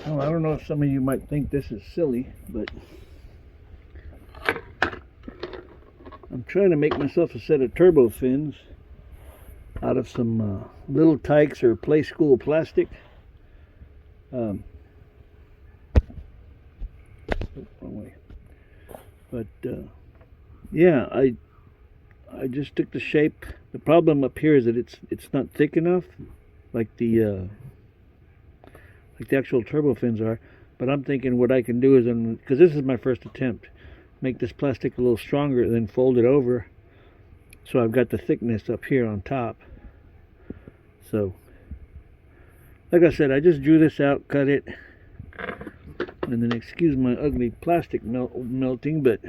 Well, I don't know if some of you might think this is silly, but I'm trying to make myself a set of turbo fins out of some little tykes or play school plastic. Wrong way. But yeah, I just took the shape. The problem up here is that it's not thick enough, like the actual turbo fins are. But I'm thinking what I can do is, because this is my first attempt, make this plastic a little stronger and then fold it over so I've got the thickness up here on top. So like I said, I just drew this out, cut it, and then excuse my ugly plastic melting, but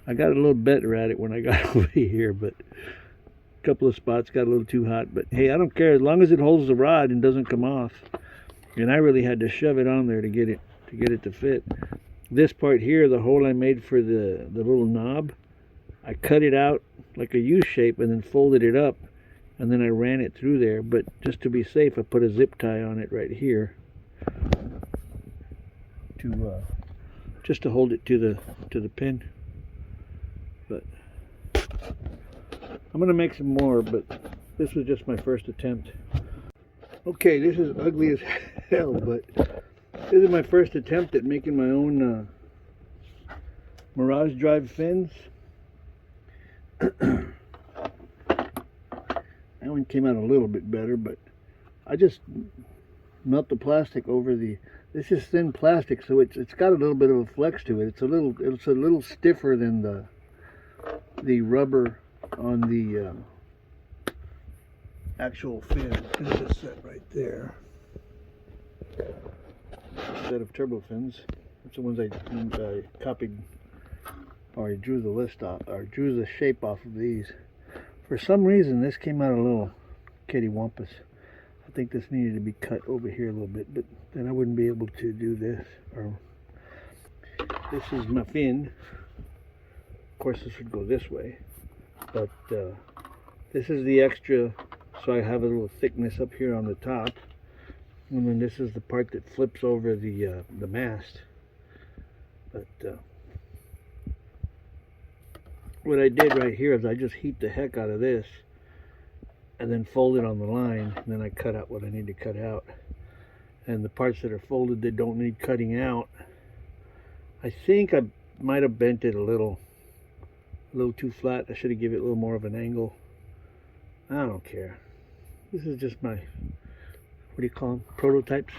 I got a little better at it when I got over here. But a couple of spots got a little too hot, but hey, I don't care as long as it holds the rod and doesn't come off. And I really had to shove it on there to get it to fit. This part here, the hole I made for the little knob, I cut it out like a U shape and then folded it up, and then I ran it through there. But just to be safe, I put a zip tie on it right here to just to hold it to the pin. But I'm gonna make some more, but this was just my first attempt. Okay, this is ugly as hell, but this is my first attempt at making my own Mirage drive fins. That one came out a little bit better, but I just melt the plastic over the. This is thin plastic, so it's got a little bit of a flex to it. It's a little stiffer than the rubber on the actual fin. This is set right there. Set of turbo fins. That's the ones I copied, or I drew the list off, or drew the shape off of these. For some reason, this came out a little kittywampus. I think this needed to be cut over here a little bit, but then I wouldn't be able to do this. Or this is my fin. Of course, this would go this way, but this is the extra, so I have a little thickness up here on the top, and then this is the part that flips over the mast. But what I did right here is I just heat the heck out of this and then fold it on the line, and then I cut out what I need to cut out. And the parts that are folded that don't need cutting out, I think I might have bent it a little too flat. I should have given it a little more of an angle. I don't care. This is just my, what do you call them, prototypes,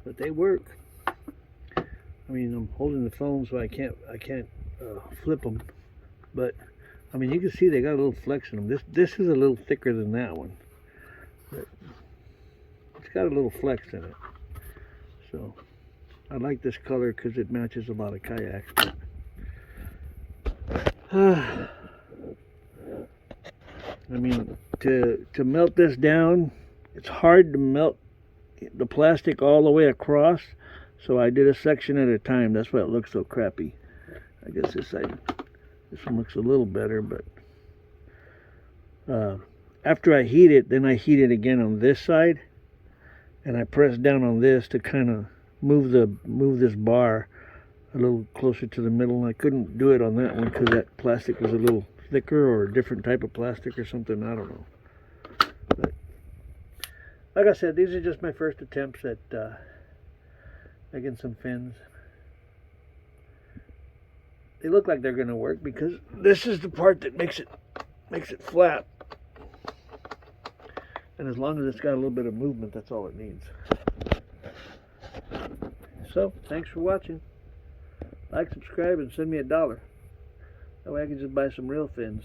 but they work. I mean, I'm holding the phone, so I can't flip them, but I mean, you can see they got a little flex in them. This is a little thicker than that one, but it's got a little flex in it. So I like this color because it matches a lot of kayaks. I mean, to melt this down, it's hard to melt the plastic all the way across, so I did a section at a time. That's why it looks so crappy. I guess this one looks a little better, but after I heat it, then I heat it again on this side, and I press down on this to kind of move this bar a little closer to the middle. I couldn't do it on that one because that plastic was a little thicker, or a different type of plastic or something. I don't know. But like I said, these are just my first attempts at making some fins. They look like they're going to work because this is the part that makes it flat. And as long as it's got a little bit of movement, that's all it needs. So, thanks for watching. Like, subscribe, and send me $1. That way I can just buy some real fins.